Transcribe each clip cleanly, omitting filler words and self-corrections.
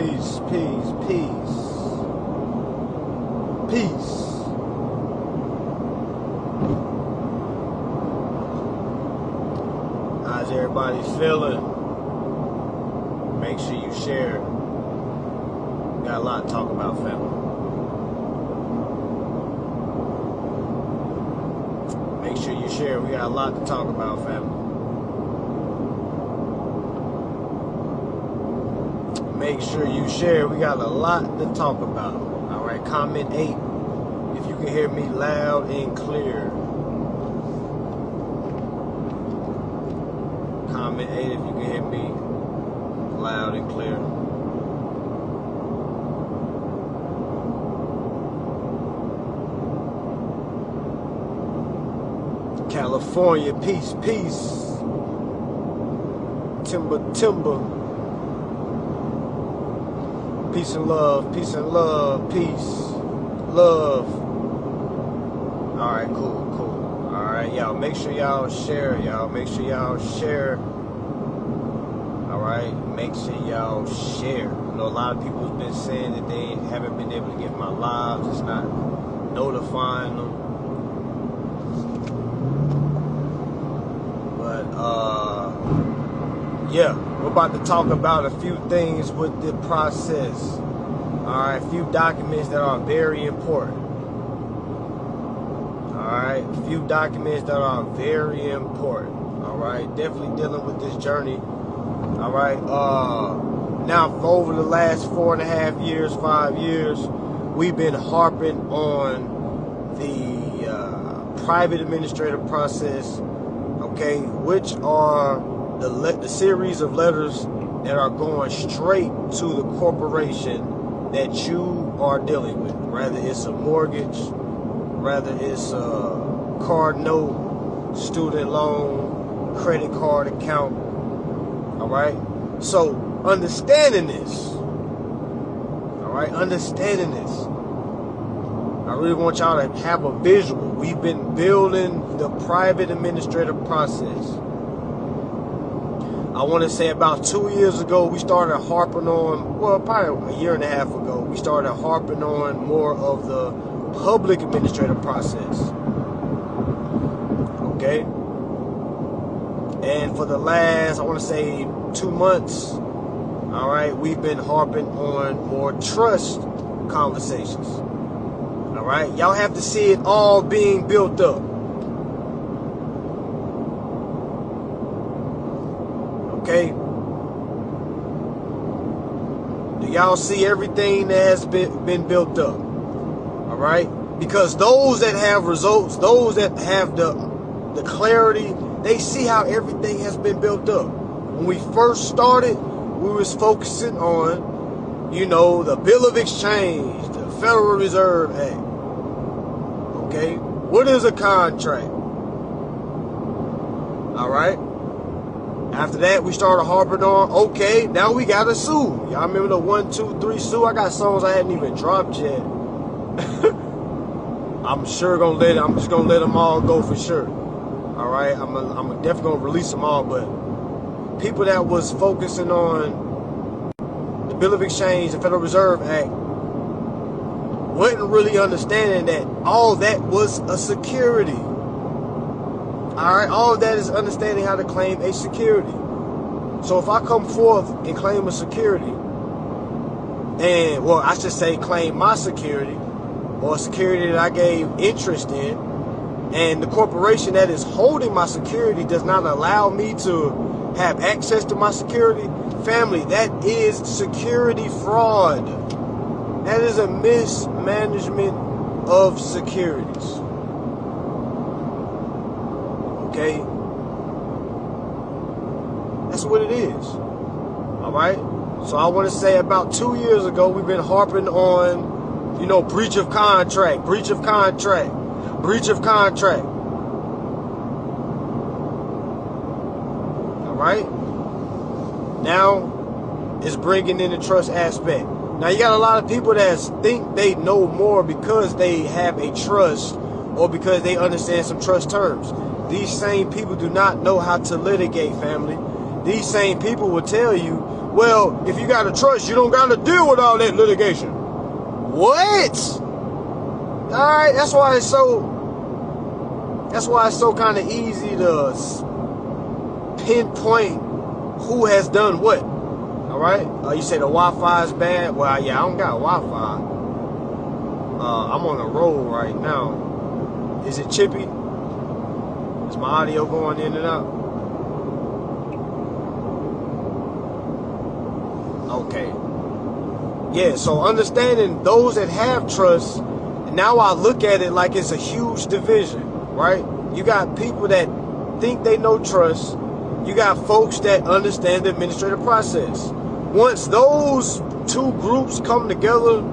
Peace, peace, peace. Peace. How's everybody feeling? Make sure you share. We got a lot to talk about, family. Make sure you share. We got a lot to talk about, family. Make sure you share. We got a lot to talk about. All right, comment 8 if you can hear me loud and clear. Comment 8 if you can hear me loud and clear. California, peace, peace. Timber, timber. Peace and love, peace and love, peace, love. All right, cool, cool. All right, y'all, make sure y'all share, y'all. Make sure y'all share. All right, make sure y'all share. You know, a lot of people have been saying that they haven't been able to get my lives. It's not notifying them. But, yeah, we're about to talk about a few things with the process. All right, a few documents that are very important. All right, a few documents that are very important. All right, definitely dealing with this journey. All right, now for over the last 4.5 years, 5 years, we've been harping on the private administrative process, okay, which are the series of letters that are going straight to the corporation that you are dealing with. Rather it's a mortgage, rather it's a card note, student loan, credit card account. All right? So understanding this, all right, understanding this, I really want y'all to have a visual. We've been building the private administrative process. I want to say about 2 years ago, we started harping on, well, probably a year and a half ago, we started harping on more of the public administrative process. Okay? And for the last, I want to say 2 months, all right, we've been harping on more trust conversations. All right? Y'all have to see it all being built up. Okay? Do y'all see everything that has been built up? All right? Because those that have results, those that have the clarity, they see how everything has been built up. When we first started, we was focusing on, you know, the Bill of Exchange, the Federal Reserve Act. Okay? What is a contract? All right? After that, we started harping on, okay, now we got to sue. Y'all remember the 1, 2, 3 sue? I got songs I hadn't even dropped yet. I'm just going to let them all go for sure. All right? I'm definitely going to release them all, but people that was focusing on the Bill of Exchange, the Federal Reserve Act, wasn't really understanding that all that was a security. All right, all of that is understanding how to claim a security. So if I come forth and claim a security, and, well, I should say claim my security, or a security that I gave interest in, and the corporation that is holding my security does not allow me to have access to my security, family, that is security fraud. That is a mismanagement of securities. Okay? That's what it is. All right? So I want to say about 2 years ago, we've been harping on, you know, breach of contract, breach of contract, breach of contract. All right? Now, it's bringing in the trust aspect. Now, you got a lot of people that think they know more because they have a trust or because they understand some trust terms. These same people do not know how to litigate, family. These same people will tell you, well, if you got a trust, you don't got to deal with all that litigation. What? All right, that's why it's so kind of easy to pinpoint who has done what. All right, you say the Wi-Fi is bad. Well, yeah, I don't got Wi-Fi. I'm on the road right now. Is it chippy? Is my audio going in and out? Okay. Yeah, so understanding those that have trust, now I look at it like it's a huge division, right? You got people that think they know trust. You got folks that understand the administrative process. Once those two groups come together,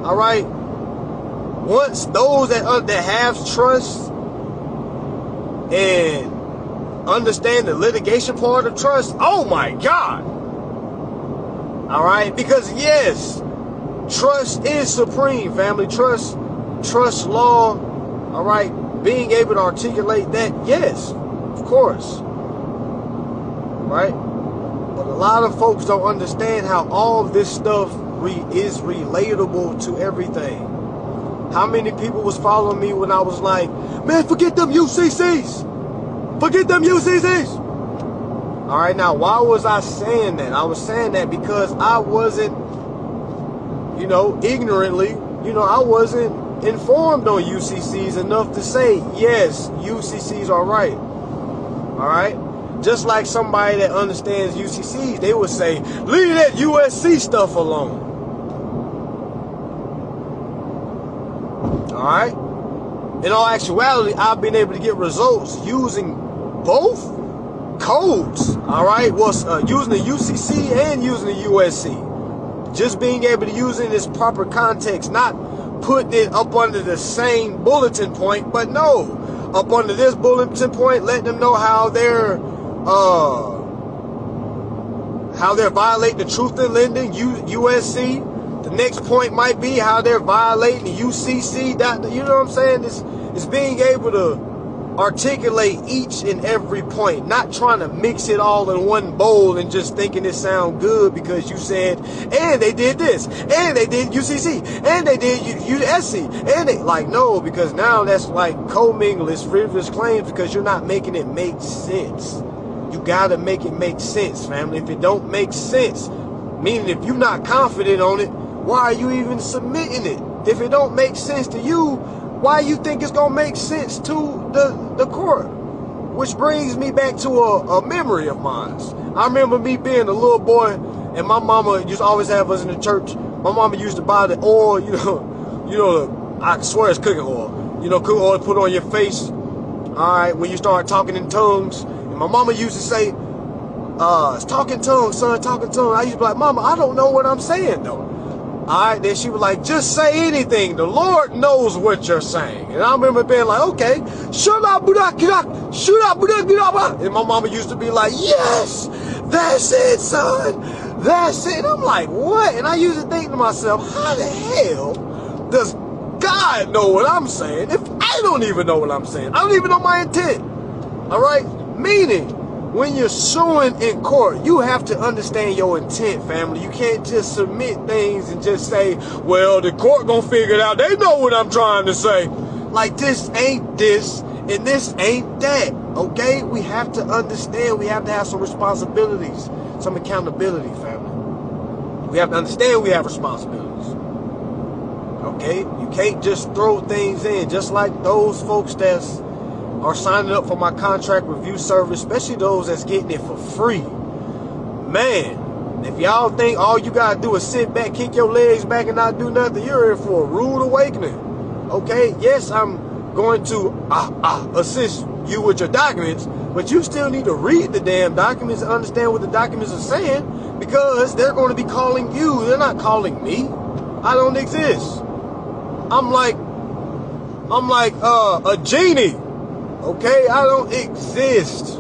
all right, once those that have trust and understand the litigation part of trust, oh my God. All right, because yes, trust is supreme, family. Trust law, all right, being able to articulate that, yes, of course, right? But a lot of folks don't understand how all of this stuff is relatable to everything. How many people was following me when I was like, man, forget them UCCs. Forget them UCCs. All right, now, why was I saying that? I was saying that because I wasn't, ignorantly, I wasn't informed on UCCs enough to say, yes, UCCs are right. All right? Just like somebody that understands UCCs, they would say, leave that USC stuff alone. All right? In all actuality, I've been able to get results using both codes. All right? Well, using the UCC and using the USC. Just being able to use it in its proper context, not putting it up under the same bulletin point, but no, up under this bulletin point, letting them know how they're violating the truth in lending, USC. The next point might be how they're violating the UCC. You know what I'm saying? It's being able to articulate each and every point, not trying to mix it all in one bowl and just thinking it sound good because you said, and they did this, and they did UCC, and they did USC, and they, like, no, because now that's like commingling, frivolous claims because you're not making it make sense. You gotta make it make sense, family. If it don't make sense, meaning if you're not confident on it, why are you even submitting it? If it don't make sense to you, why you think it's gonna make sense to the court? Which brings me back to a memory of mine. I remember me being a little boy, and my mama used to always have us in the church. My mama used to buy the oil, I swear it's cooking oil. Cooking oil to put on your face. All right, when you start talking in tongues. And my mama used to say, it's talking tongues, son, talking tongues. I used to be like, Mama, I don't know what I'm saying though. Alright, then she was like, just say anything. The Lord knows what you're saying. And I remember being like, okay, and my mama used to be like, yes, that's it, son. That's it. And I'm like, what? And I used to think to myself, how the hell does God know what I'm saying if I don't even know what I'm saying? I don't even know my intent. Alright? Meaning, when you're suing in court, you have to understand your intent, family. You can't just submit things and just say, well, the court gonna figure it out. They know what I'm trying to say. Like, this ain't this and this ain't that, okay? We have to understand. We have to have some responsibilities, some accountability, family. We have to understand we have responsibilities, okay? You can't just throw things in, just like those folks that's are signing up for my contract review service, especially those that's getting it for free. Man, if y'all think all you gotta do is sit back, kick your legs back, and not do nothing, you're in for a rude awakening. Okay, yes, I'm going to assist you with your documents, but you still need to read the damn documents and understand what the documents are saying, because they're going to be calling you. They're not calling me. I don't exist. I'm like a genie. Okay, I don't exist.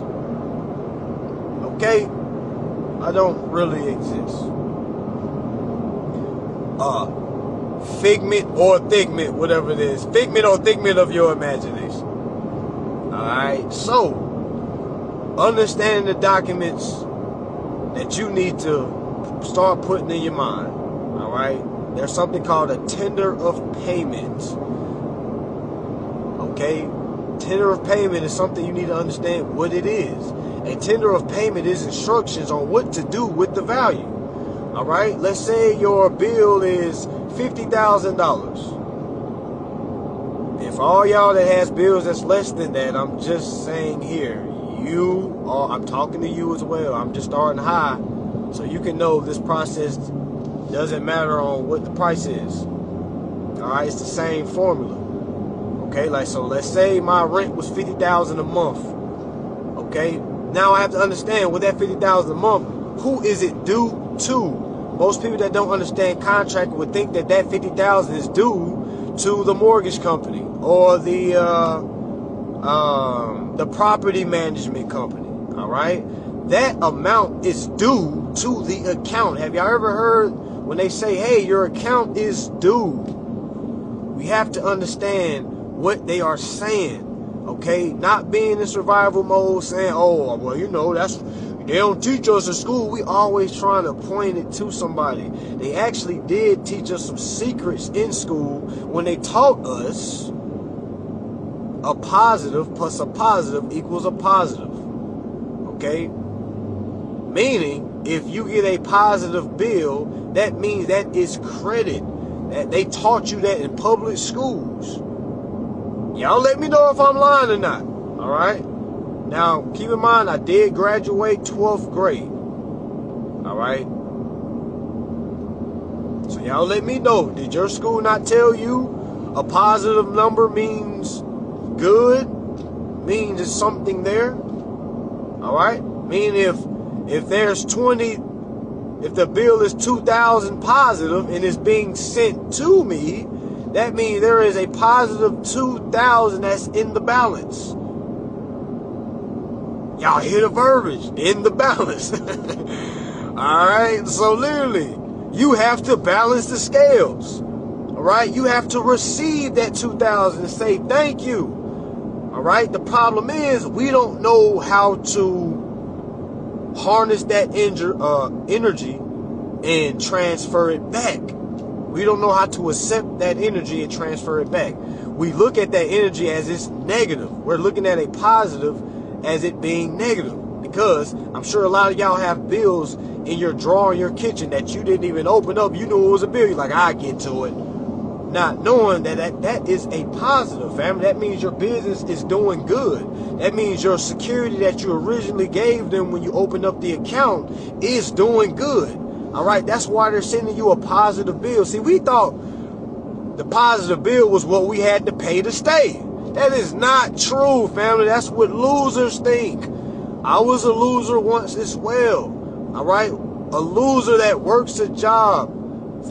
Okay, I don't really exist. Figment or figment, whatever it is. Figment or figment of your imagination. Alright, so understanding the documents that you need to start putting in your mind. All right? There's something called a tender of payment. Okay? Tender of payment is something you need to understand what it is. A tender of payment is instructions on what to do with the value. All right? Let's say your bill is $50,000. And for all y'all that has bills that's less than that, I'm just saying here, I'm talking to you as well. I'm just starting high so you can know this process doesn't matter on what the price is. All right? It's the same formula. Okay? So let's say my rent was $50,000 a month. Okay? Now I have to understand with that $50,000 a month, who is it due to? Most people that don't understand contract would think that $50,000 is due to the mortgage company or the property management company. All right, that amount is due to the account. Have y'all ever heard when they say, "Hey, your account is due"? We have to understand what they are saying. Okay, not being in survival mode, saying, "Oh, well, they don't teach us in school." We always trying to point it to somebody. They actually did teach us some secrets in school when they taught us a positive plus a positive equals a positive. Okay? Meaning, if you get a positive bill, that means that is credit. That they taught you that in public schools. Y'all let me know if I'm lying or not. All right? Now, keep in mind, I did graduate 12th grade. All right? So y'all let me know. Did your school not tell you a positive number means good? Means it's something there? All right? Meaning if there's 20, if the bill is 2,000 positive and it's being sent to me, that means there is a positive 2,000 that's in the balance. Y'all hear the verbiage, in the balance. All right, so literally, you have to balance the scales. All right, you have to receive that 2,000 and say thank you. All right, the problem is we don't know how to harness that energy and transfer it back. We don't know how to accept that energy and transfer it back. We look at that energy as it's negative. We're looking at a positive as it being negative, because I'm sure a lot of y'all have bills in your drawer in your kitchen that you didn't even open up. You knew it was a bill. You're like, I get to it. Not knowing that is a positive, family. That means your business is doing good. That means your security that you originally gave them when you opened up the account is doing good. All right, that's why they're sending you a positive bill. See, we thought the positive bill was what we had to pay to stay. That is not true, family. That's what losers think. I was a loser once as well. All right, a loser that works a job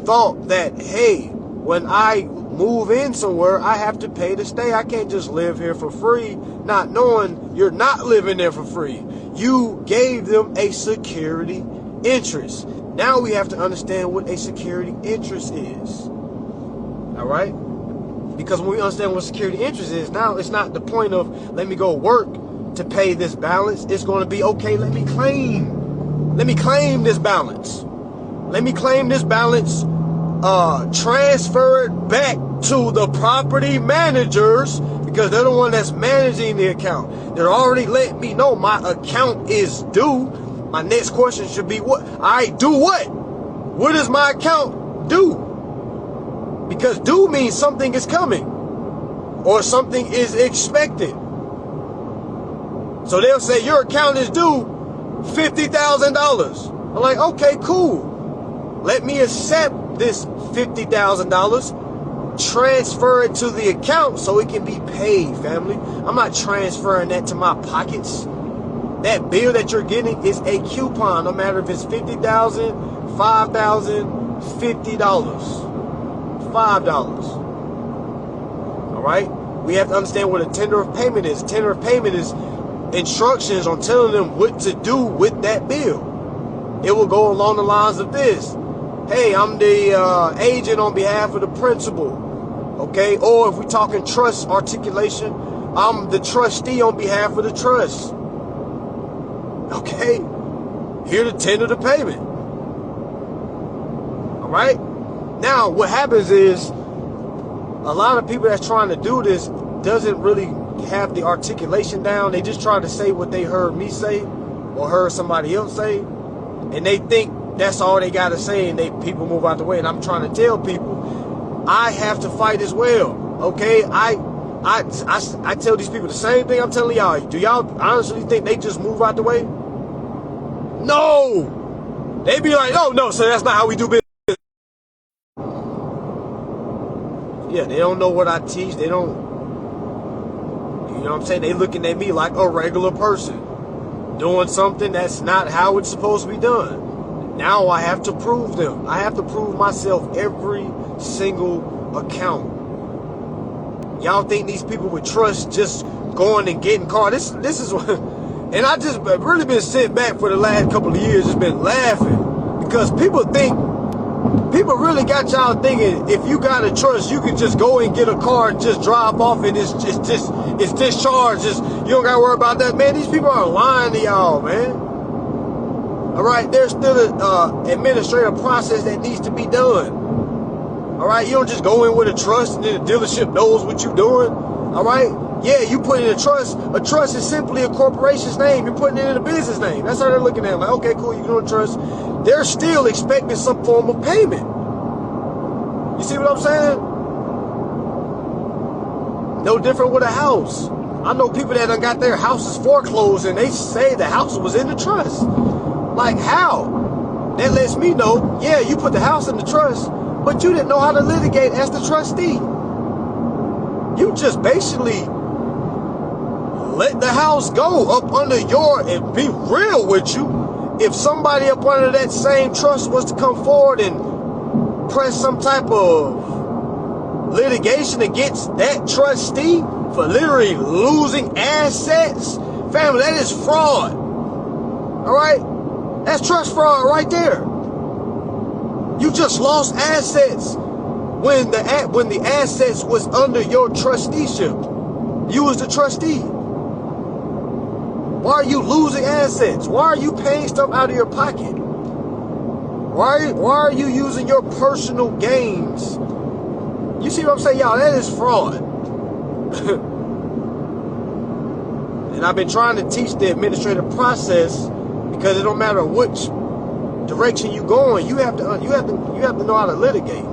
thought that, hey, when I move in somewhere, I have to pay to stay. I can't just live here for free, not knowing you're not living there for free. You gave them a security interest. Now we have to understand what a security interest is. All right? Because when we understand what security interest is, now it's not the point of let me go work to pay this balance. It's going to be, okay, let me claim this balance. Let me claim this balance, transfer it back to the property managers, because they're the one that's managing the account. They're already letting me know my account is due. My next question should be, what? I do what? What does my account do? Because due means something is coming or something is expected. So they'll say your account is due $50,000. I'm like, okay, cool. Let me accept this $50,000, transfer it to the account so it can be paid, family. I'm not transferring that to my pockets. That bill that you're getting is a coupon, no matter if it's $50,000, $5,000, $50. $5. All right? We have to understand what a tender of payment is. A tender of payment is instructions on telling them what to do with that bill. It will go along the lines of this. Hey, I'm the agent on behalf of the principal. Okay? Or if we're talking trust articulation, I'm the trustee on behalf of the trust. Okay? here to tender the payment. All right. Now, what happens is a lot of people that's trying to do this doesn't really have the articulation down. They just try to say what they heard me say or heard somebody else say, and they think that's all they got to say, and people move out the way. And I'm trying to tell people, I have to fight as well. Okay, I tell these people the same thing I'm telling y'all. Do y'all honestly think they just move out the way? No. They be like, no, so that's not how we do business. Yeah, they don't know what I teach. They don't, you know what I'm saying? They looking at me like a regular person doing something that's not how it's supposed to be done. Now I have to prove them. I have to prove myself every single account. Y'all think these people would trust just going and getting caught? This is what, and I just really been sitting back for the last couple of years, just been laughing because people really got y'all thinking if you gotta trust, you can just go and get a car and just drive off and it's discharged. You don't gotta worry about that, man. These people are lying to y'all, man. All right, there's still an administrative process that needs to be done. All right, you don't just go in with a trust and then the dealership knows what you're doing. All right, yeah, you put in a trust. A trust is simply a corporation's name. You're putting it in a business name. That's how they're looking at it. Like, okay, cool, you're doing a trust. They're still expecting some form of payment. You see what I'm saying? No different with a house. I know people that done got their houses foreclosed and they say the house was in the trust. Like, how? That lets me know, yeah, you put the house in the trust, but you didn't know how to litigate as the trustee. You just basically let the house go up under and be real with you. If somebody up under that same trust was to come forward and press some type of litigation against that trustee for literally losing assets, family, that is fraud. All right? That's trust fraud right there. You just lost assets when the assets was under your trusteeship. You was the trustee. Why are you losing assets? Why are you paying stuff out of your pocket? Why are you using your personal gains? You see what I'm saying, y'all? That is fraud. And I've been trying to teach the administrative process because it don't matter which direction you going, you have to know how to litigate.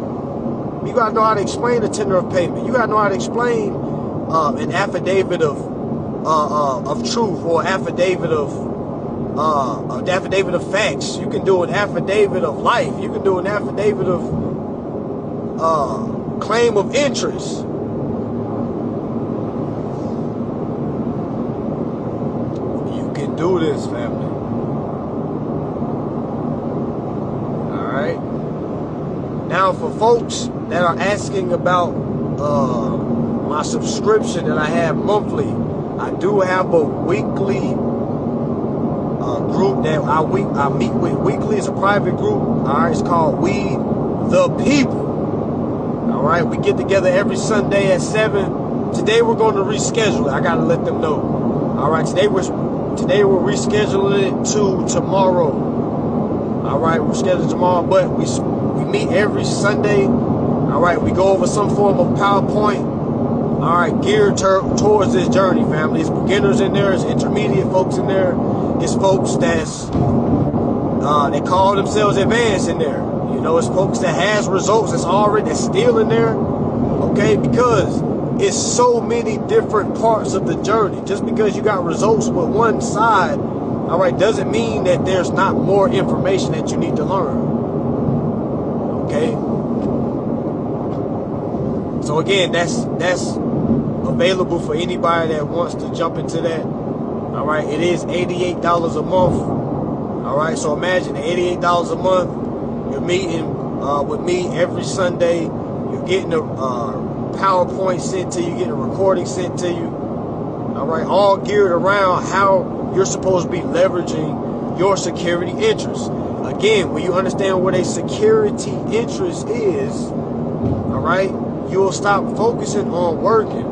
You got to know how to explain a tender of payment. You got to know how to explain an affidavit of truth or affidavit of facts. You can do an affidavit of life. You can do an affidavit of claim of interest. You can do this, family. Now, for folks that are asking about my subscription that I have monthly, I do have a weekly group that I meet with weekly. It's a private group. All right, it's called We the People. All right, we get together every Sunday at 7. Today we're going to reschedule it. I got to let them know. All right, today we're rescheduling it to tomorrow. All right, we're scheduled tomorrow, but we meet every Sunday. All right, we go over some form of PowerPoint. All right, geared towards this journey, family. It's beginners in there, it's intermediate folks in there, it's folks that's they call themselves advanced in there. You know, it's folks that has results that's still in there. Okay, because it's so many different parts of the journey. Just because you got results with one side, all right, doesn't mean that there's not more information that you need to learn. Okay. So again, that's available for anybody that wants to jump into that. All right, it is $88 a month. All right, so imagine $88 a month. You're meeting with me every Sunday. You're getting a PowerPoint sent to you, getting a recording sent to you. All right, all geared around how you're supposed to be leveraging your security interests. Again, when you understand what a security interest is, all right, you'll stop focusing on working.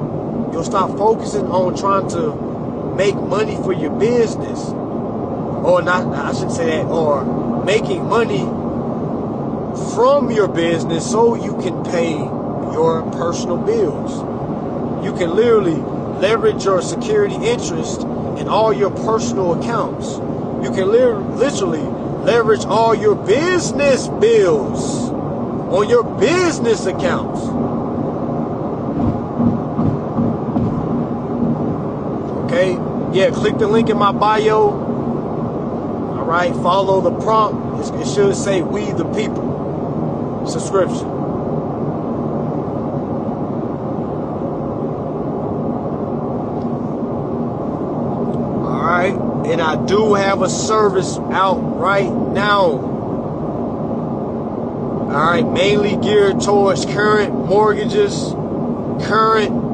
You'll stop focusing on trying to make money for your business. or not, I should say that, or making money from your business so you can pay your personal bills. You can literally leverage your security interest in all your personal accounts. You can literally leverage all your business bills on your business accounts. Okay? Yeah, click the link in my bio. All right, follow the prompt. It should say "We the People" subscription. All right, and I do have a service out right now. All right, mainly geared towards current mortgages, current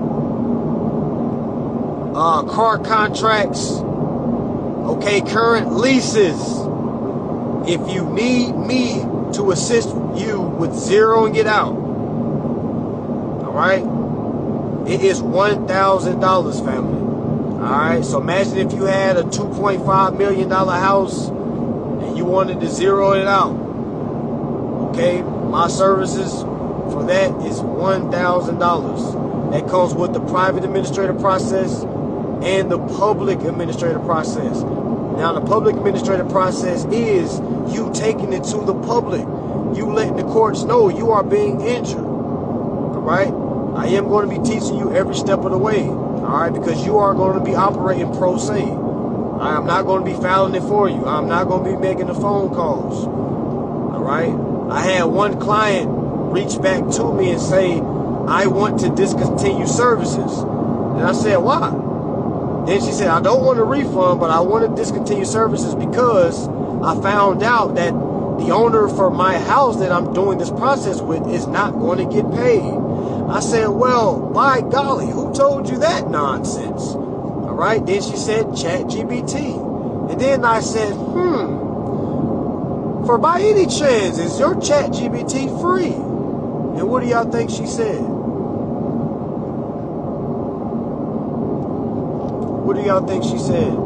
car contracts, okay, current leases. If you need me to assist you with zeroing it out, all right, it is $1,000, family. All right, so imagine if you had a $2.5 million house and you wanted to zero it out. Okay, my services for that is $1,000. That comes with the private administrative process and the public administrative process. Now, the public administrative process is you taking it to the public. You letting the courts know you are being injured. All right? I am going to be teaching you every step of the way. All right? Because you are going to be operating pro se. I am not going to be filing it for you. I'm not going to be making the phone calls. All right? I had one client reach back to me and say, I want to discontinue services. And I said, why? Then she said, I don't want a refund, but I want to discontinue services because I found out that the owner for my house that I'm doing this process with is not going to get paid. I said, well, by golly, who told you that nonsense? All right. Then she said, ChatGPT. And then I said, for by any chance, is your ChatGPT free? And what do y'all think she said? What do y'all think she said?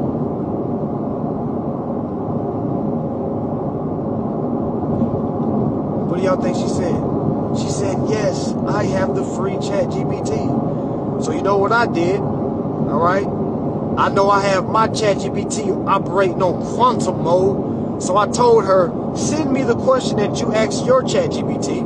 What do y'all think she said? She said, yes, I have the free ChatGPT. So you know what I did? All right. I know I have my ChatGPT operating on quantum mode. So I told her, send me the question that you asked your ChatGPT.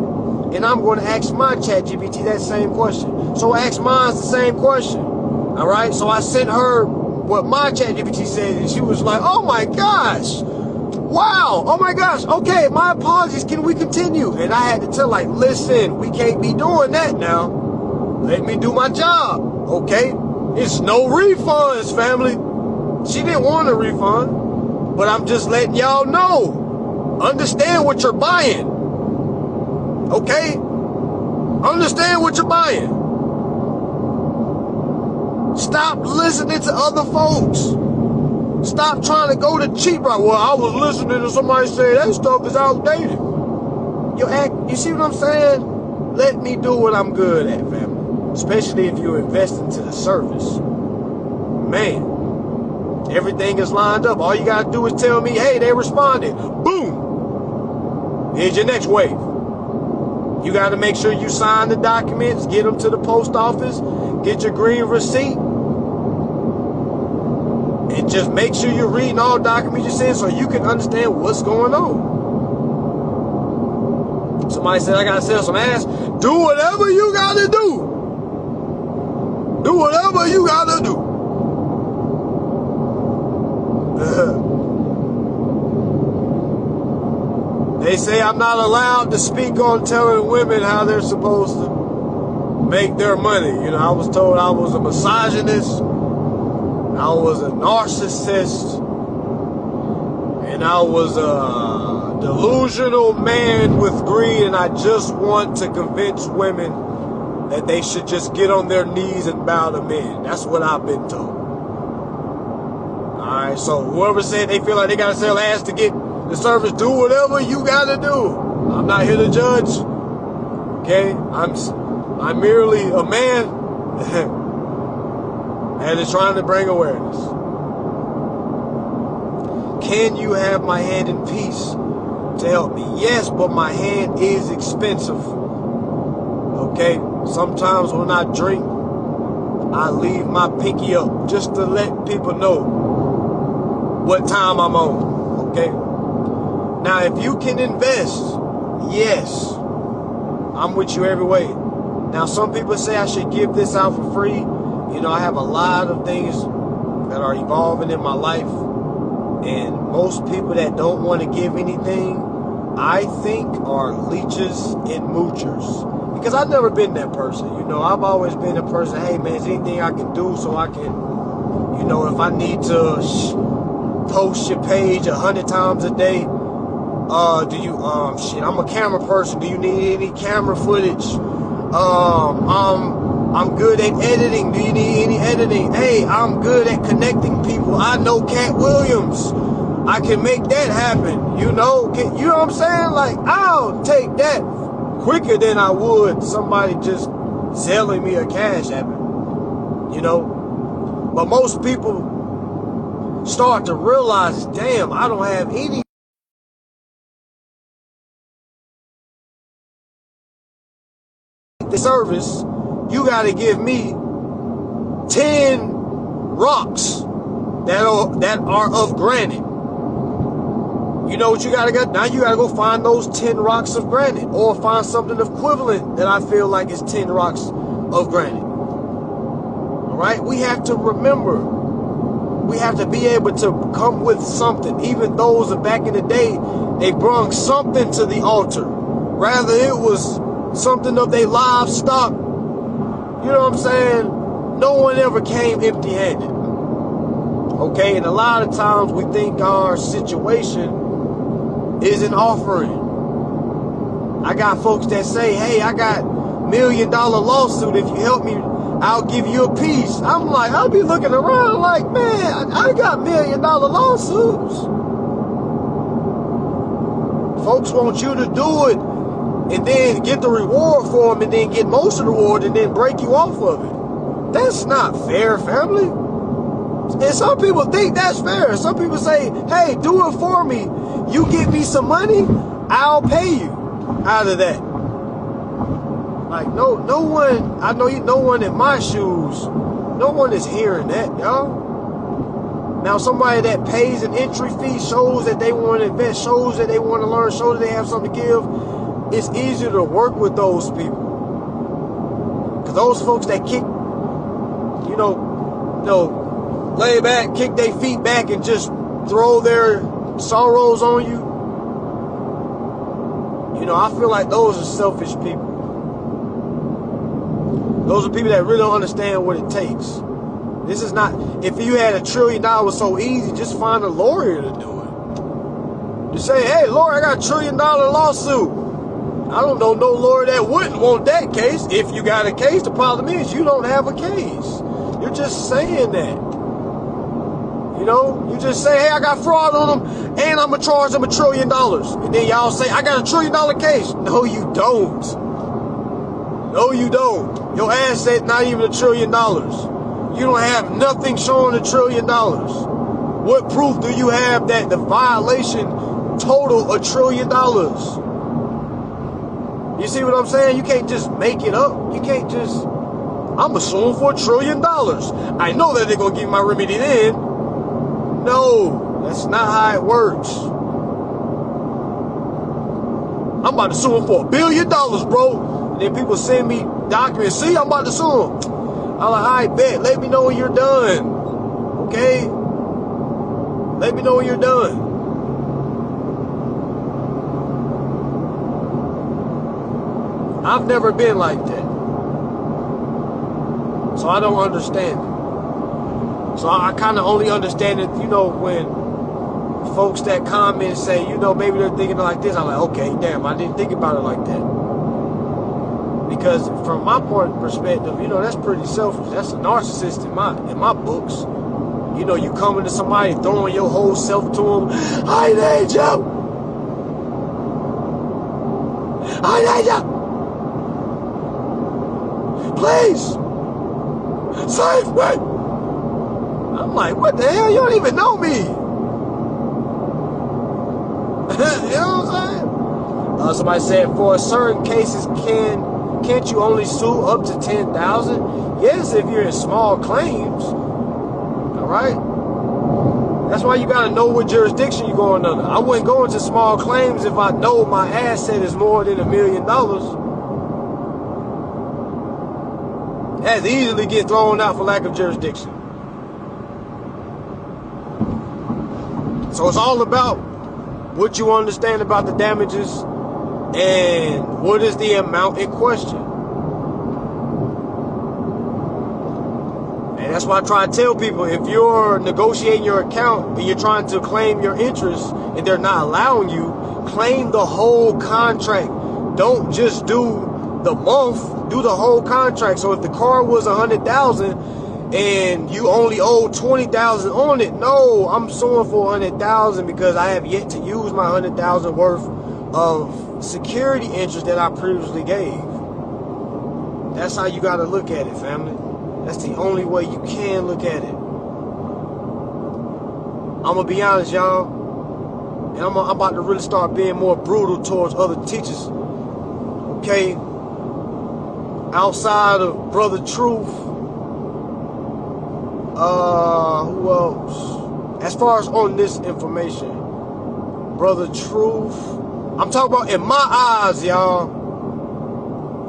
And I'm going to ask my ChatGPT that same question. So ask mine the same question. All right. So I sent her what my ChatGPT said. And she was like, oh my gosh. Wow. Oh my gosh. Okay. My apologies. Can we continue? And I had to tell like, listen, we can't be doing that now. Let me do my job. Okay. It's no refunds, family. She didn't want a refund. But I'm just letting y'all know. Understand what you're buying. Okay? Understand what you're buying. Stop listening to other folks. Stop trying to go the cheap route. Well, I was listening to somebody say that stuff is outdated. You see what I'm saying? Let me do what I'm good at, family. Especially if you invest into the service. Man. Everything is lined up. All you got to do is tell me, hey, they responded. Boom. Here's your next wave. You got to make sure you sign the documents, get them to the post office, get your green receipt, and just make sure you're reading all documents you send so you can understand what's going on. Somebody said, I got to sell some ass. Do whatever you got to do. Do whatever you got to do. They say I'm not allowed to speak on telling women how they're supposed to make their money. You know, I was told I was a misogynist, I was a narcissist, and I was a delusional man with greed, and I just want to convince women that they should just get on their knees and bow to men. That's what I've been told. Alright, so whoever said they feel like they gotta sell ass to get the service, do whatever you gotta do. I'm not here to judge. Okay? I'm merely a man that is trying to bring awareness. can you have my hand in peace to help me? Yes, but my hand is expensive. Okay? Sometimes when I drink, I leave my pinky up just to let people know what time I'm on. Okay? Now, if you can invest, yes, I'm with you every way. Now, some people say I should give this out for free. You know, I have a lot of things that are evolving in my life. And most people that don't want to give anything, I think, are leeches and moochers. Because I've never been that person. You know, I've always been a person, hey, man, is anything I can do so I can, you know, if I need to post your page 100 times a day, I'm a camera person. Do you need any camera footage? I'm good at editing. Do you need any editing? Hey, I'm good at connecting people. I know Cat Williams. I can make that happen. You know what I'm saying? Like, I'll take that quicker than I would somebody just selling me a cash app. You know? But most people start to realize, damn, I don't have any service. You got to give me 10 rocks that are of granite. You know what you got to get? Now you got to go find those 10 rocks of granite, or find something equivalent that I feel like is 10 rocks of granite. All right? We have to remember, we have to be able to come with something. Even those of back in the day, they brought something to the altar. Rather it was something of their livestock. You know what I'm saying? No one ever came empty-handed. Okay? And a lot of times we think our situation is an offering. I got folks that say, hey, I got $1 million lawsuit. If you help me, I'll give you a piece. I'm like, I'll be looking around like, man, I got $1 million lawsuits. Folks want you to do it and then get the reward for them, and then get most of the reward and then break you off of it. That's not fair, family. And some people think that's fair. Some people say, hey, do it for me. You give me some money, I'll pay you out of that. Like, no one, I know no one in my shoes, no one is hearing that, y'all. Now, somebody that pays an entry fee, shows that they want to invest, shows that they want to learn, shows that they have something to give, it's easier to work with those people. Because those folks that kick, lay back, kick their feet back and just throw their sorrows on you. You know, I feel like those are selfish people. Those are people that really don't understand what it takes. This is not, if you had $1 trillion so easy, just find a lawyer to do it. Just say, hey, lawyer, I got $1 trillion lawsuit. I don't know no lawyer that wouldn't want that case. If you got a case, the problem is you don't have a case. You're just saying that. You know, you just say, hey, I got fraud on them, and I'm going to charge them $1 trillion. And then y'all say, I got $1 trillion case. No, you don't. No, you don't. Your asset not even $1 trillion. You don't have nothing showing $1 trillion. What proof do you have that the violation totaled $1 trillion? You see what I'm saying? You can't just make it up. You can't just, I'm assuming for $1 trillion. I know that they're going to give my remedy then. No, that's not how it works. I'm about to sue him for $1 billion, bro. And then people send me documents. See, I'm about to sue him. I'm like, I bet. Let me know when you're done. Okay? Let me know when you're done. I've never been like that. So I don't understand it. So I kind of only understand it, when folks that comment and say, maybe they're thinking like this. I'm like, okay, damn, I didn't think about it like that. Because from my perspective, that's pretty selfish. That's a narcissist in my books. You coming to somebody, throwing your whole self to them. I need you. I need you. Please. Save me. I'm like, what the hell? You don't even know me. Somebody said, for certain cases, can't you only sue up to 10,000? Yes, if you're in small claims. All right. That's why you got to know what jurisdiction you're going under. I wouldn't go into small claims if I know my asset is more than $1 million. That's easily get thrown out for lack of jurisdiction. So it's all about what you understand about the damages and what is the amount in question. And that's why I try to tell people, if you're negotiating your account and you're trying to claim your interest and they're not allowing you, claim the whole contract. Don't just do the month, do the whole contract. So if the car was $100,000 and you only owe $20,000 on it, no, I'm suing for $100,000 because I have yet to use my $100,000 worth of security interest that I previously gave. That's how you got to look at it, family. That's the only way you can look at it. I'm going to be honest, y'all. And I'm about to really start being more brutal towards other teachers. Okay? Outside of Brother Truth. Who else? As far as on this information. Brother Truth. I'm talking about in my eyes, y'all.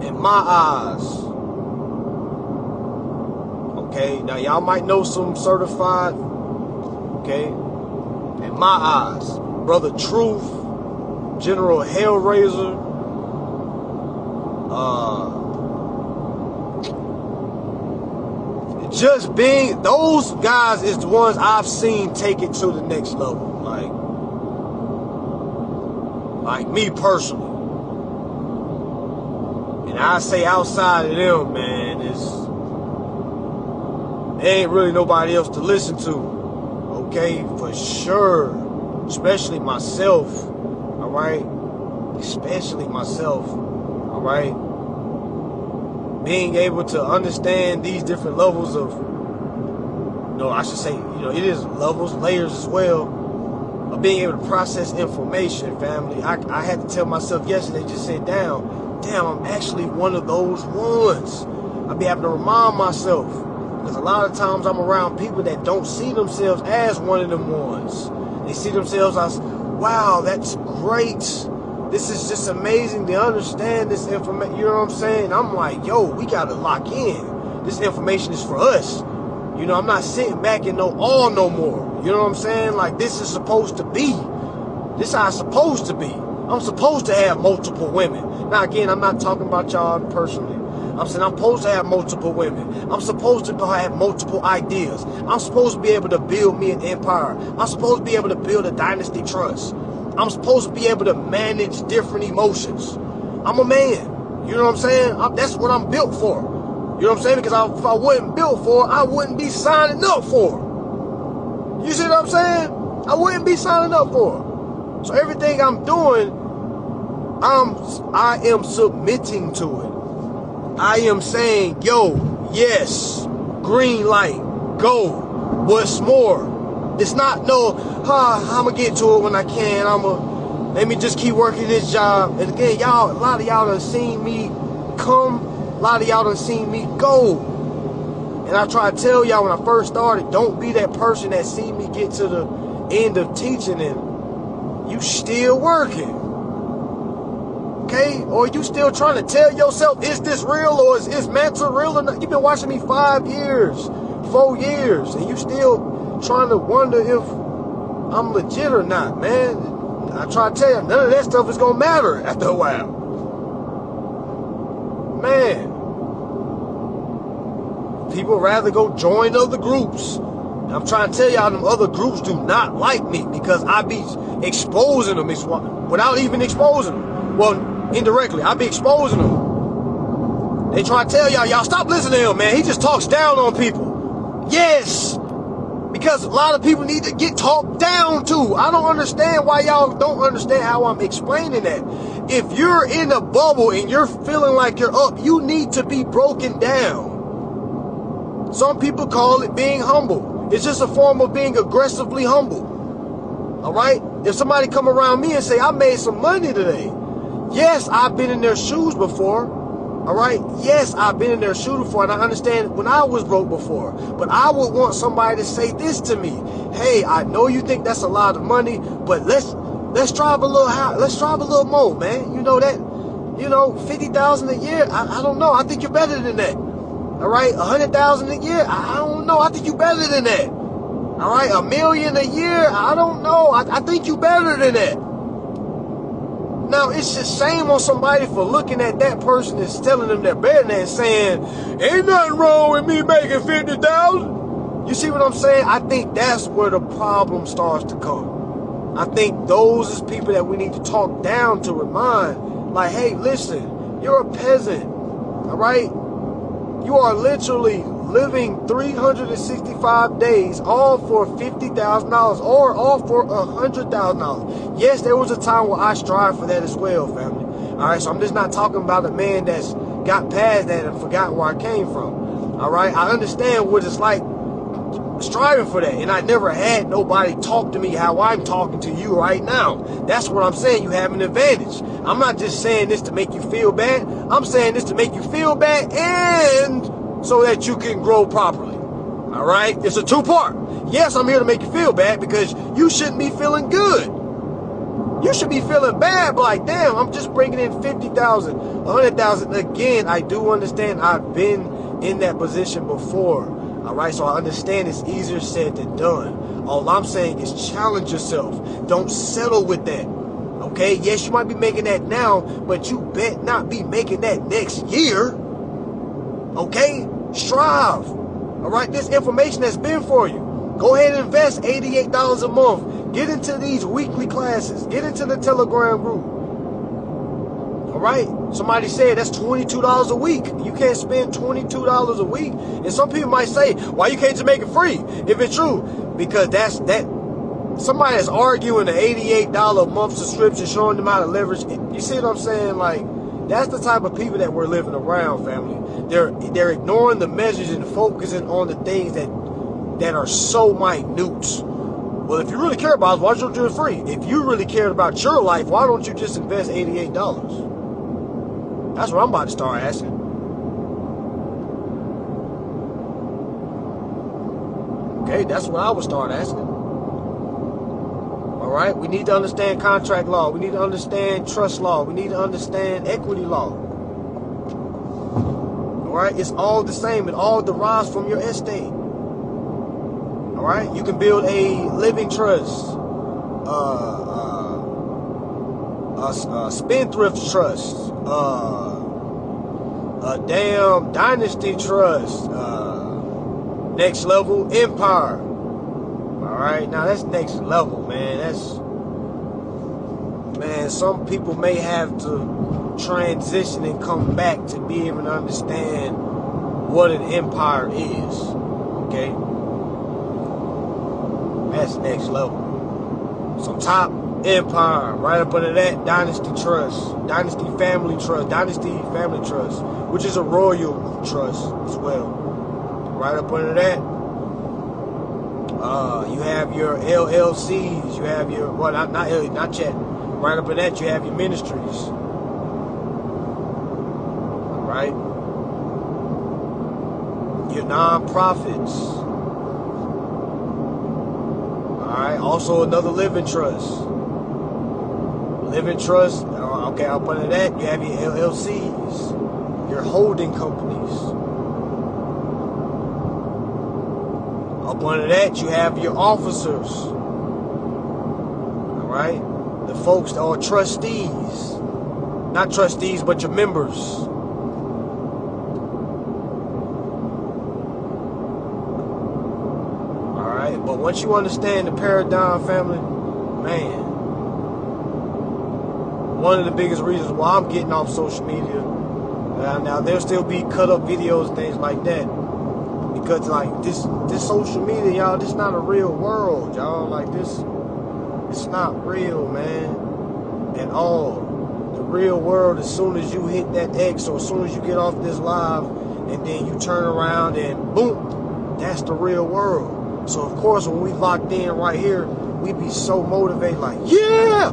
In my eyes. Okay, now y'all might know some certified, okay, in my eyes, Brother Truth, General Hellraiser, just being, those guys is the ones I've seen take it to the next level, like me personally. And I say outside of them, man, there ain't really nobody else to listen to, okay, for sure, especially myself, all right, especially myself, all right, being able to understand these different levels of, I should say, it is levels, layers as well, of being able to process information, family. I had to tell myself yesterday, just sit down, damn, I'm actually one of those ones. I'll be able to remind myself. Because a lot of times I'm around people that don't see themselves as one of them ones. They see themselves as, wow, that's great. This is just amazing to understand this information. You know what I'm saying? I'm like, yo, we got to lock in. This information is for us. I'm not sitting back and know all no more. You know what I'm saying? Like, this is supposed to be. This is how it's supposed to be. I'm supposed to have multiple women. Now, again, I'm not talking about y'all personally. I'm saying I'm supposed to have multiple women. I'm supposed to have multiple ideas. I'm supposed to be able to build me an empire. I'm supposed to be able to build a dynasty trust. I'm supposed to be able to manage different emotions. I'm a man. You know what I'm saying? That's what I'm built for. You know what I'm saying? Because if I wasn't built for it, I wouldn't be signing up for it. You see what I'm saying? I wouldn't be signing up for it. So everything I'm doing, I am submitting to it. I am saying, yo, yes, green light, go. What's more? It's not I'm going to get to it when I can. Let me just keep working this job. And again, a lot of y'all done seen me come. A lot of y'all done seen me go. And I try to tell y'all when I first started, don't be that person that seen me get to the end of teaching and you still working. Okay? Or you still trying to tell yourself, is this real or is Manta real or not? You've been watching me 5 years, 4 years, and you still trying to wonder if I'm legit or not, man. I try to tell you, none of that stuff is going to matter after a while. Man. People rather go join other groups. And I'm trying to tell y'all, them other groups do not like me because I be exposing them without even exposing them. Well, indirectly, I be exposing them. They try to tell y'all stop listening to him, man. He just talks down on people. Yes, because a lot of people need to get talked down to. I don't understand why y'all don't understand how I'm explaining that. If you're in a bubble and you're feeling like you're up, you need to be broken down. Some people call it being humble. It's just a form of being aggressively humble. All right? If somebody come around me and say, I made some money today. Yes, I've been in their shoes before. All right. Yes, I've been in their shoes before, and I understand when I was broke before. But I would want somebody to say this to me: hey, I know you think that's a lot of money, but let's drive a little high. Let's drive a little more, man. You know that, 50,000 a year. I don't know. I think you're better than that. All right, 100,000 a year. I don't know. I think you're better than that. All right, $1 million a year. I don't know. I think you're better than that. Now, it's just shame on somebody for looking at that person and telling them they're better than that and saying, ain't nothing wrong with me making 50,000. You see what I'm saying? I think that's where the problem starts to come. I think those is people that we need to talk down to remind, like, hey, listen, you're a peasant, all right? You are literally living 365 days, all for $50,000 or all for $100,000. Yes, there was a time where I strived for that as well, family. All right, so I'm just not talking about a man that's got past that and forgot where I came from. All right, I understand what it's like striving for that, and I never had nobody talk to me how I'm talking to you right now. That's what I'm saying. You have an advantage. I'm not just saying this to make you feel bad. I'm saying this to make you feel bad and so that you can grow properly. All right? It's a two-part. Yes, I'm here to make you feel bad because you shouldn't be feeling good. You should be feeling bad, but like, damn, I'm just bringing in 50,000, 100,000. Again, I do understand I've been in that position before. All right? So I understand it's easier said than done. All I'm saying is challenge yourself. Don't settle with that. Okay? Yes, you might be making that now, but you bet not be making that next year. Okay? Strive. All right? This information has been for you. Go ahead and invest $88 a month. Get into these weekly classes. Get into the Telegram group. All right? Somebody said that's $22 a week. You can't spend $22 a week. And some people might say, why you can't just make it free? If it's true, because that's somebody that's arguing an $88 a month subscription, showing them how to leverage. You see what I'm saying? Like, that's the type of people that we're living around, family. They're ignoring the measures and focusing on the things that are so minute. Well, if you really care about it, why don't you do it free? If you really cared about your life, why don't you just invest $88? That's what I'm about to start asking. Okay, that's what I would start asking. All right, we need to understand contract law. We need to understand trust law. We need to understand equity law. All right, it's all the same. It all derives from your estate. All right, you can build a living trust, a spendthrift trust, a damn dynasty trust, next level empire. All right, now that's next level, man. Some people may have to transition and come back to be able to understand what an empire is. Okay, that's next level. So top empire, right up under that, dynasty trust, dynasty family family trust, which is a royal trust as well. Right up under that, you have your LLCs, you have your, well, not yet. Right up in that, you have your ministries. All right? Your non-profits. All right? Also another living trust. Living trust, okay, up under that, you have your LLCs, your holding companies. Up under that, you have your officers. All right? The folks that are trustees. Not trustees, but your members. All right? But once you understand the paradigm, family, man, one of the biggest reasons why I'm getting off social media, now there'll still be cut up videos and things like that. Because like this social media, y'all, this not a real world, y'all. Like this, it's not real, man, at all. The real world, as soon as you hit that X or as soon as you get off this live and then you turn around and boom, that's the real world. So of course, when we locked in right here, we be so motivated, like, yeah,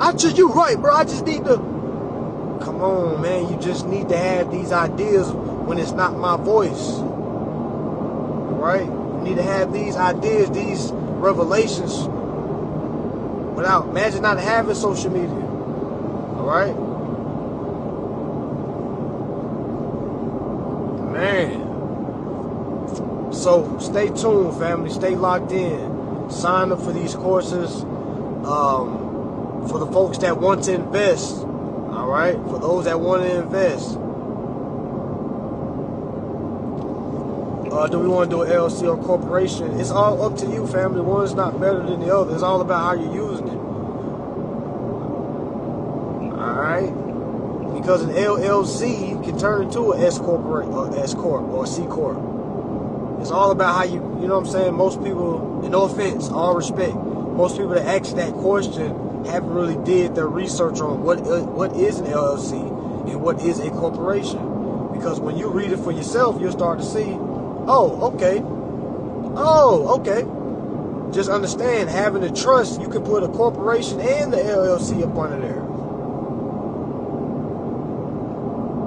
I you right, bro. I just need to. Come on, man. You just need to have these ideas when it's not my voice. All right? You need to have these ideas, these revelations without, imagine not having social media. All right? Man. So stay tuned, family. Stay locked in. Sign up for these courses. For the folks that want to invest. All right? For those that want to invest. Do we want to do an LLC or corporation? It's all up to you, family. One is not better than the other. It's all about how you're using it. All right? Because an LLC can turn into an S corp or C corp. It's all about how you know what I'm saying? Most people, and no offense, all respect, most people that ask that question haven't really did their research on what is an LLC and what is a corporation. Because when you read it for yourself, you'll start to see, oh, okay. Just understand, having a trust, you can put a corporation and the LLC up under there.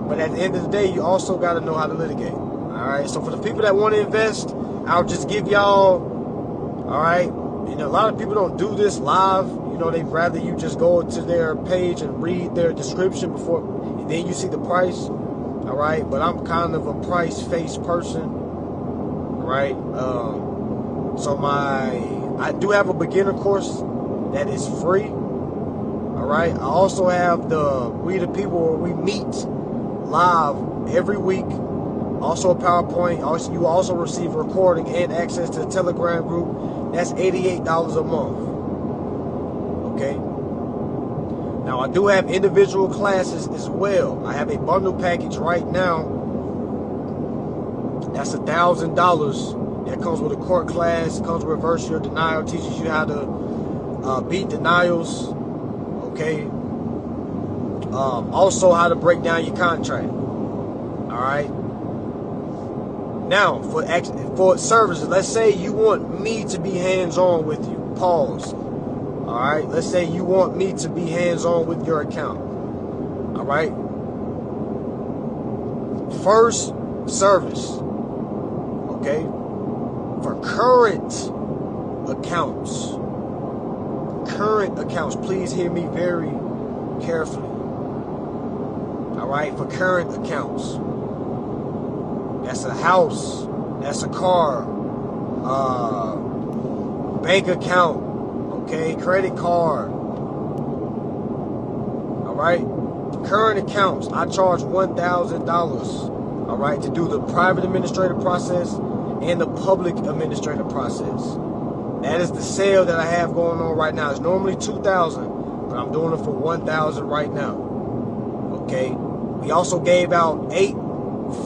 But at the end of the day, you also got to know how to litigate. All right, so for the people that want to invest, I'll just give y'all, all right, you know, a lot of people don't do this live. You know, they'd rather you just go to their page and read their description before, and then you see the price, all right? But I'm kind of a price-faced person, all right? So I do have a beginner course that is free, all right? I also have We the People where we meet live every week. Also a PowerPoint. You also receive a recording and access to the Telegram group. That's $88 a month. Okay. Now I do have individual classes as well. I have a bundle package right now. That's $1,000. That comes with a court class. Comes with reverse your denial. Teaches you how to beat denials. Okay. Also how to break down your contract. All right. Now, for services, let's say you want me to be hands-on with you. Pause. All right? Let's say you want me to be hands-on with your account. All right? First service. Okay? For current accounts, please hear me very carefully. All right? For current accounts. That's a house, that's a car, bank account, okay, credit card. All right, current accounts, I charge $1,000, all right, to do the private administrative process and the public administrative process. That is the sale that I have going on right now. It's normally $2,000, but I'm doing it for $1,000 right now. Okay, we also gave out 8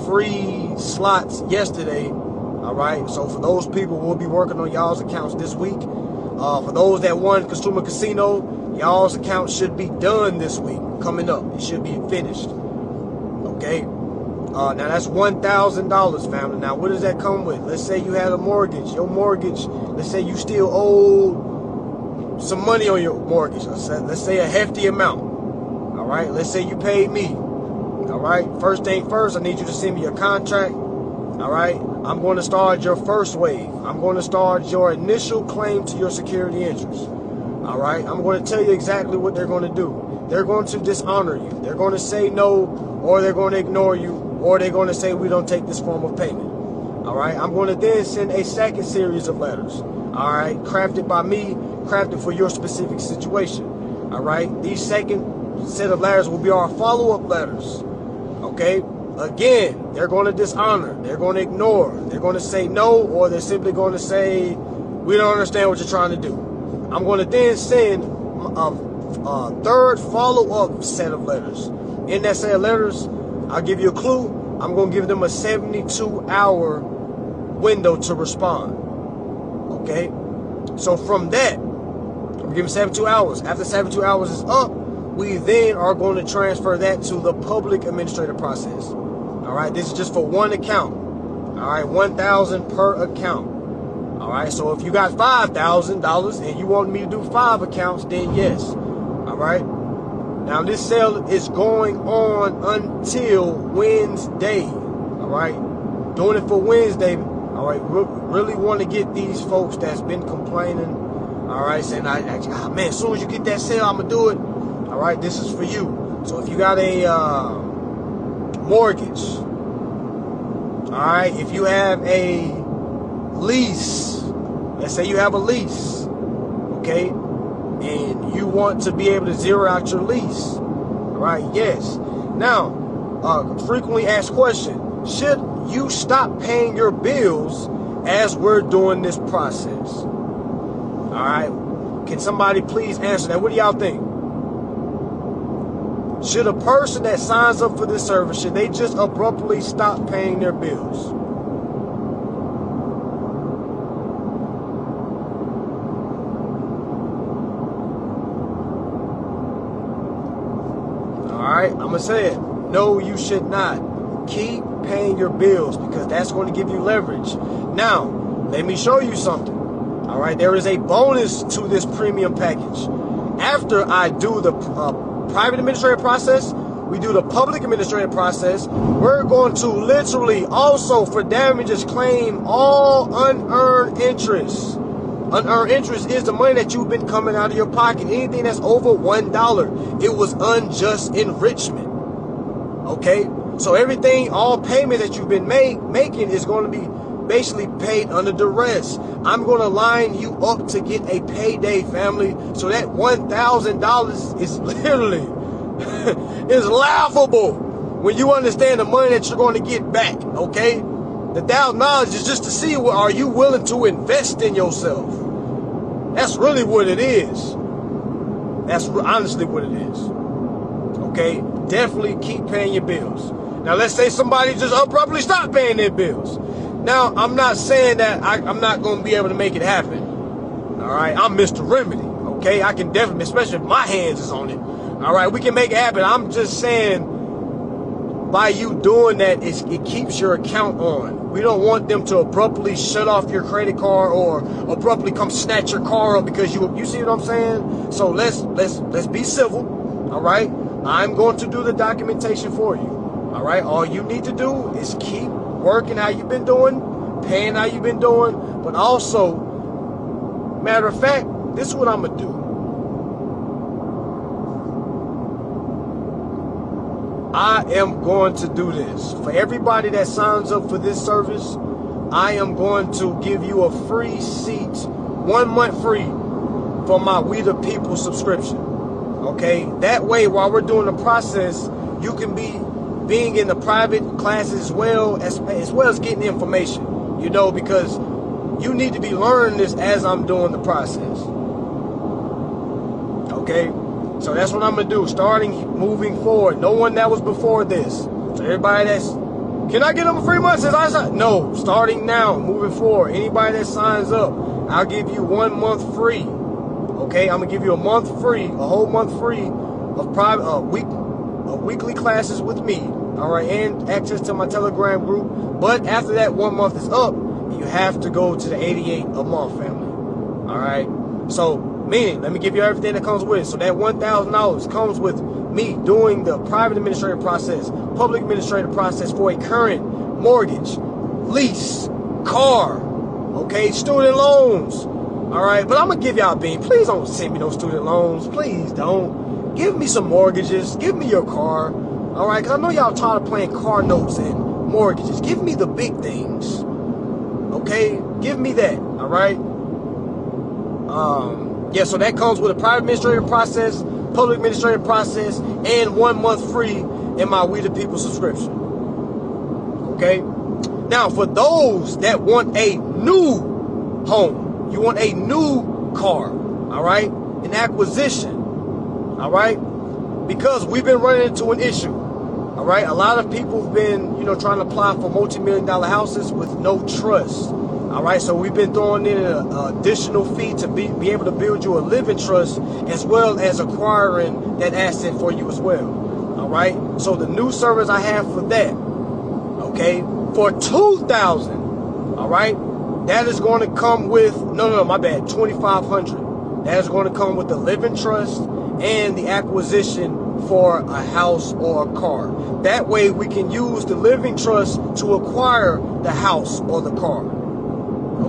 free slots yesterday. All right, so for those people, we'll be working on y'all's accounts this week. For those that won Consumer Casino, y'all's account should be done this week. Coming up, it should be finished. Okay. Now that's $1,000, family. Now what does that come with? Let's say you had a mortgage. Your mortgage. Let's say you still owe some money on your mortgage. Let's say a hefty amount. All right. Let's say you paid me. All right, first thing first, I need you to send me your contract. All right, I'm going to start your first wave. I'm going to start your initial claim to your security interest. All right, I'm going to tell you exactly what they're going to do. They're going to dishonor you. They're going to say no, or they're going to ignore you, or they're going to say we don't take this form of payment. All right, I'm going to then send a second series of letters. All right, crafted by me, crafted for your specific situation. All right, these second set of letters will be our follow-up letters. Okay, again, they're going to dishonor, they're going to ignore, they're going to say no, or they're simply going to say, we don't understand what you're trying to do. I'm going to then send a third follow-up set of letters. In that set of letters, I'll give you a clue. I'm going to give them a 72-hour window to respond. Okay, so from that, I'm giving 72 hours. After 72 hours is up, we then are going to transfer that to the public administrative process. All right, this is just for one account. All right, $1,000 per account. All right, so if you got $5,000 and you want me to do 5 accounts, then yes. All All right. Now this sale is going on until Wednesday. All right. Doing it for Wednesday. All right. Really want to get these folks that's been complaining. All right. Saying, man, as soon as you get that sale, I'm going to do it. All right. This is for you. So if you got a mortgage, all right, if you have a lease, let's say you have a lease, okay, and you want to be able to zero out your lease, all right, yes. Now, frequently asked question, should you stop paying your bills as we're doing this process? All right, can somebody please answer that? What do y'all think? Should a person that signs up for this service, should they just abruptly stop paying their bills? Alright, I'm going to say it. No, you should not. Keep paying your bills because that's going to give you leverage. Now, let me show you something. Alright, there is a bonus to this premium package. After I do the private administrative process, we do the public administrative process, we're going to literally also for damages claim all unearned interest. Unearned interest is the money that you've been coming out of your pocket. Anything that's over $1, it was unjust enrichment. Okay? So everything, all payment that you've been making is going to be basically paid under duress. I'm going to line you up to get a payday, family. So that $1,000 is literally is laughable when you understand the money that you're going to get back. Okay, the $1,000 is just to see are you willing to invest in yourself. That's really what it is. That's honestly what it is. Okay, definitely keep paying your bills. Now let's say somebody just abruptly stop paying their bills. Now, I'm not saying that I'm not going to be able to make it happen. All right, I'm Mr. Remedy. Okay, I can definitely, especially if my hands is on it. All right, we can make it happen. I'm just saying, by you doing that, it keeps your account on. We don't want them to abruptly shut off your credit card or abruptly come snatch your car up because you see what I'm saying? So let's be civil. All right, I'm going to do the documentation for you. All right, all you need to do is keep working how you've been doing, paying how you've been doing, but also, matter of fact, this is what I'm going to do. I am going to do this. For everybody that signs up for this service, I am going to give you a free seat, 1 month free, for my We the People subscription. Okay? That way, while we're doing the process, you can be being in the private classes as well as getting information, you know, because you need to be learning this as I'm doing the process. Okay, so that's what I'm gonna do, moving forward. No one that was before this. So everybody that's, can I get them a free month since I signed? No, starting now, moving forward. Anybody that signs up, I'll give you 1 month free. Okay, I'm gonna give you a month free, a whole month free of private weekly classes with me, all right, and access to my Telegram group. But after that 1 month is up, you have to go to the $88 a month, family. All right, so meaning, let me give you everything that comes with it. So that $1,000 comes with me doing the private administrative process, public administrative process for a current mortgage, lease, car, okay, student loans. All right, but I'm gonna give y'all a bean. Please don't send me those student loans. Please don't. Give me some mortgages. Give me your car. All right, because I know y'all tired of playing car notes and mortgages. Give me the big things. Okay? Give me that. All right? Yeah, so that comes with a private administrative process, public administrative process, and 1 month free in my We the People subscription. Okay? Now, for those that want a new home, you want a new car, all right? An acquisition. All right, because we've been running into an issue. All right, a lot of people have been, trying to apply for multi-million-dollar houses with no trust. All right, so we've been throwing in an additional fee to be able to build you a living trust as well as acquiring that asset for you as well. All right, so the new service I have for that, okay, for $2,000. All right, that is going to come with my bad, $2,500. That is going to come with the living trust and the acquisition for a house or a car. That way we can use the living trust to acquire the house or the car.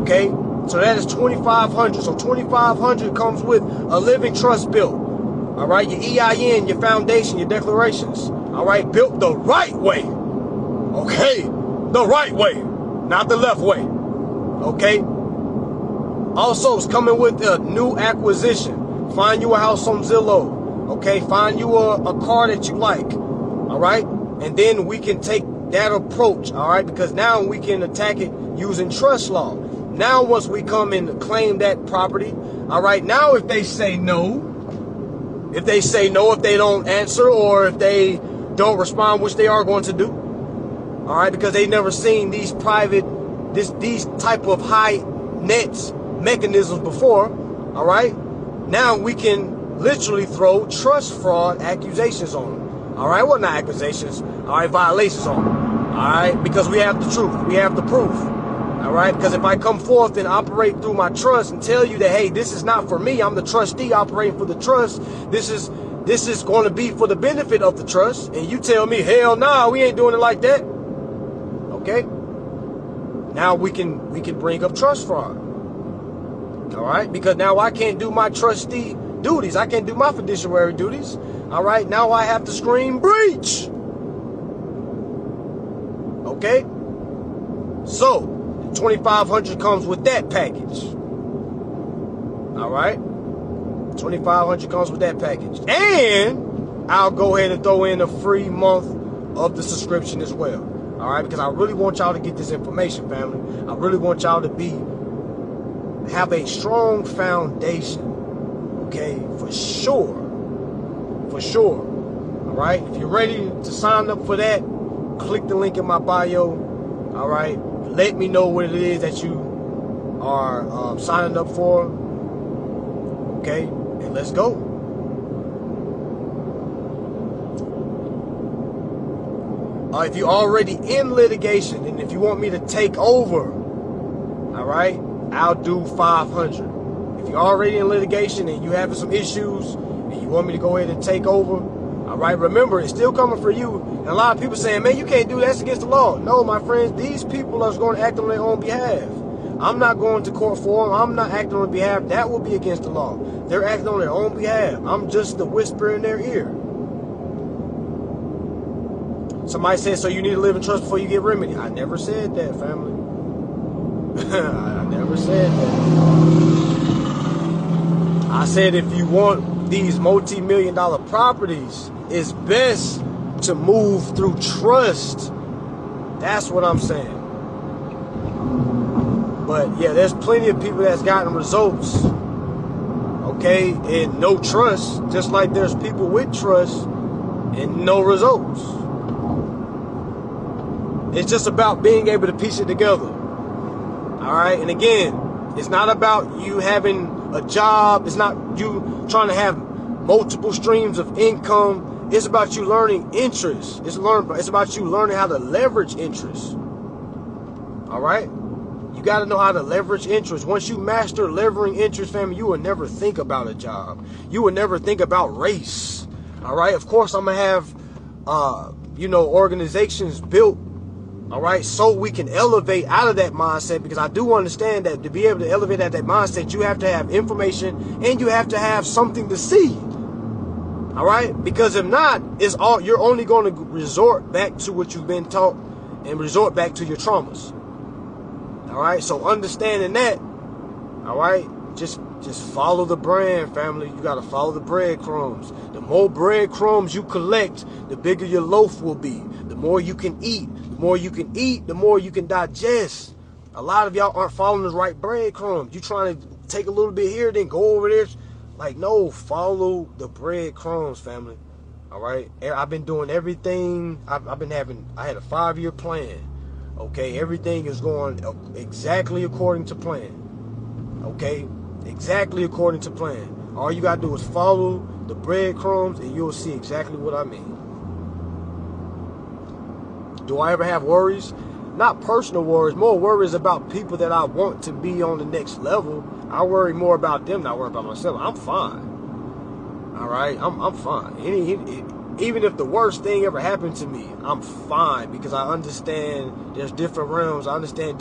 Okay? So that is $2,500. So $2,500 comes with a living trust built. All right? Your EIN, your foundation, your declarations. All right? Built the right way. Okay? The right way. Not the left way. Okay? Also, it's coming with a new acquisition. Find you a house on Zillow. Okay? Find you a car that you like. All right? And then we can take that approach. All right? Because now we can attack it using trust law. Now, once we come and claim that property, all right, now if they say no, if they don't answer, or if they don't respond, which they are going to do, all right, because they never seen these these type of high nets mechanisms before, all right, now we can literally throw trust fraud accusations on them, all right, well, not accusations, all right, violations on them, all right, because we have the truth, we have the proof. All right, because if I come forth and operate through my trust and tell you that, hey, this is not for me, I'm the trustee operating for the trust, this is going to be for the benefit of the trust, and you tell me, hell nah, we ain't doing it like that. Okay, now we can bring up trust fraud. All right, because now I can't do my trustee duties, I can't do my fiduciary duties. All right, now I have to scream breach. Okay, so $2,500 comes with that package. All right, $2,500 comes with that package, and I'll go ahead and throw in a free month of the subscription as well. All right, because I really want y'all to get this information, family. I really want y'all to have a strong foundation. Okay, for sure, for sure. All right, if you're ready to sign up for that, click the link in my bio. All right. Let me know what it is that you are signing up for. Okay, and let's go. If you're already in litigation and if you want me to take over, all right, I'll do $500. If you're already in litigation and you having some issues and you want me to go ahead and take over, all right, remember, it's still coming for you. And a lot of people saying, man, you can't do that. That's against the law. No, my friends, these people are going to act on their own behalf. I'm not going to court for them. I'm not acting on their behalf. That will be against the law. They're acting on their own behalf. I'm just the whisper in their ear. Somebody said, so you need to live in trust before you get remedy. I never said that, family. I never said that. I said if you want these multi-million-dollar properties, it's best to move through trust. That's what I'm saying. But yeah, there's plenty of people that's gotten results, okay, and no trust, just like there's people with trust and no results. It's just about being able to piece it together. All right, and again, it's not about you having a job. It's not you trying to have multiple streams of income. It's about you learning interest. It's about you learning how to leverage interest. All right? You got to know how to leverage interest. Once you master levering interest, family, you will never think about a job. You will never think about race. All right? Of course, I'm going to have, organizations built, all right, so we can elevate out of that mindset, because I do understand that to be able to elevate out of that mindset, you have to have information and you have to have something to see. All right, because if not, you're only going to resort back to what you've been taught and resort back to your traumas. All right, so understanding that, all right, just follow the brand, family. You got to follow the breadcrumbs. The more breadcrumbs you collect, the bigger your loaf will be. The more you can eat. The more you can eat, the more you can digest. A lot of y'all aren't following the right breadcrumbs. You trying to take a little bit here, then go over there. Like, no, follow the breadcrumbs, family. All right? I've been doing everything. I had a 5-year plan. Okay? Everything is going exactly according to plan. Okay? Exactly according to plan. All you got to do is follow the breadcrumbs and you'll see exactly what I mean. Do I ever have worries? Not personal worries, more worries about people that I want to be on the next level. I worry more about them than I worry about myself. I'm fine. All right, I'm fine. Even if the worst thing ever happened to me, I'm fine because I understand there's different realms. I understand.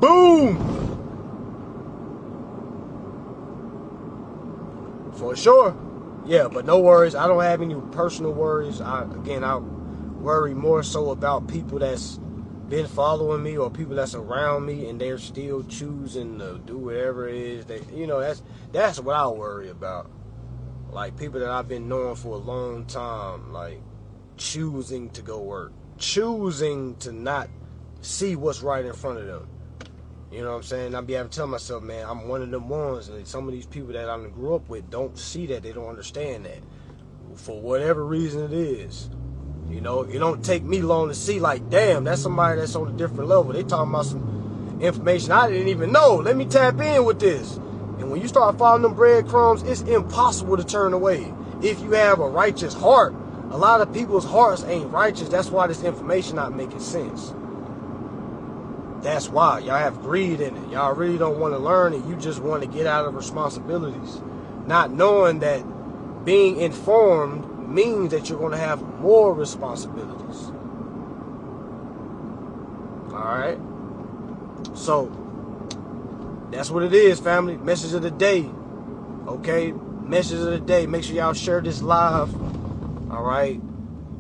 Boom! For sure. Yeah, but no worries. I don't have any personal worries. I worry more so about people that's been following me or people that's around me and they're still choosing to do whatever it is that's what I worry about. Like people that I've been knowing for a long time, like choosing to go work, choosing to not see what's right in front of them. You know what I'm saying? I'll be able to tell myself, man, I'm one of them ones. And some of these people that I grew up with don't see that. They don't understand that. For whatever reason it is. You know, it don't take me long to see, like, damn, that's somebody that's on a different level. They talking about some information I didn't even know. Let me tap in with this. And when you start following them breadcrumbs, it's impossible to turn away. If you have a righteous heart, a lot of people's hearts ain't righteous. That's why this information not making sense. That's why. Y'all have greed in it. Y'all really don't want to learn it. You just want to get out of responsibilities. Not knowing that being informed means that you're going to have more responsibilities. Alright? So, that's what it is, family. Message of the day. Okay? Message of the day. Make sure y'all share this live. Alright?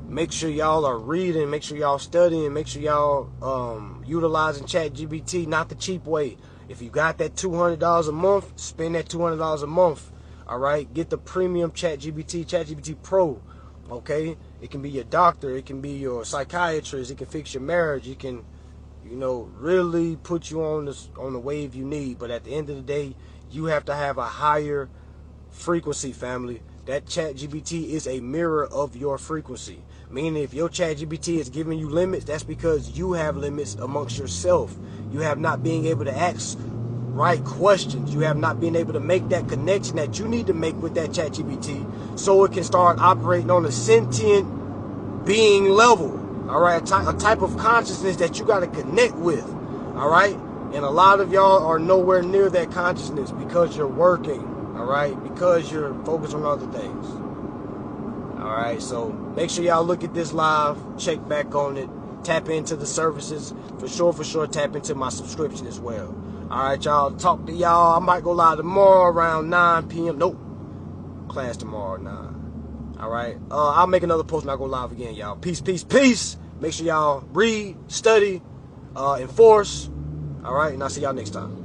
Make sure y'all are reading. Make sure y'all studying. Make sure y'all utilizing ChatGPT, not the cheap way. If you got that $200 a month, spend that $200 a month. All right, get the premium ChatGPT Pro. Okay, it can be your doctor, it can be your psychiatrist, it can fix your marriage, it can, really put you on the wave you need. But at the end of the day, you have to have a higher frequency, family. That ChatGPT is a mirror of your frequency. Meaning if your ChatGPT is giving you limits, that's because you have limits amongst yourself. You have not been able to ask right questions. You have not been able to make that connection that you need to make with that ChatGPT so it can start operating on a sentient being level. All right, a type of consciousness that you got to connect with. All right, and a lot of y'all are nowhere near that consciousness because you're working. All right, because you're focused on other things. All right, so make sure y'all look at this live, check back on it, tap into the services. For sure, tap into my subscription as well. All right, y'all, talk to y'all. I might go live tomorrow around 9 p.m. Nope, class tomorrow at 9. All right, I'll make another post when I go live again, y'all. Peace. Make sure y'all read, study, enforce. All right, and I'll see y'all next time.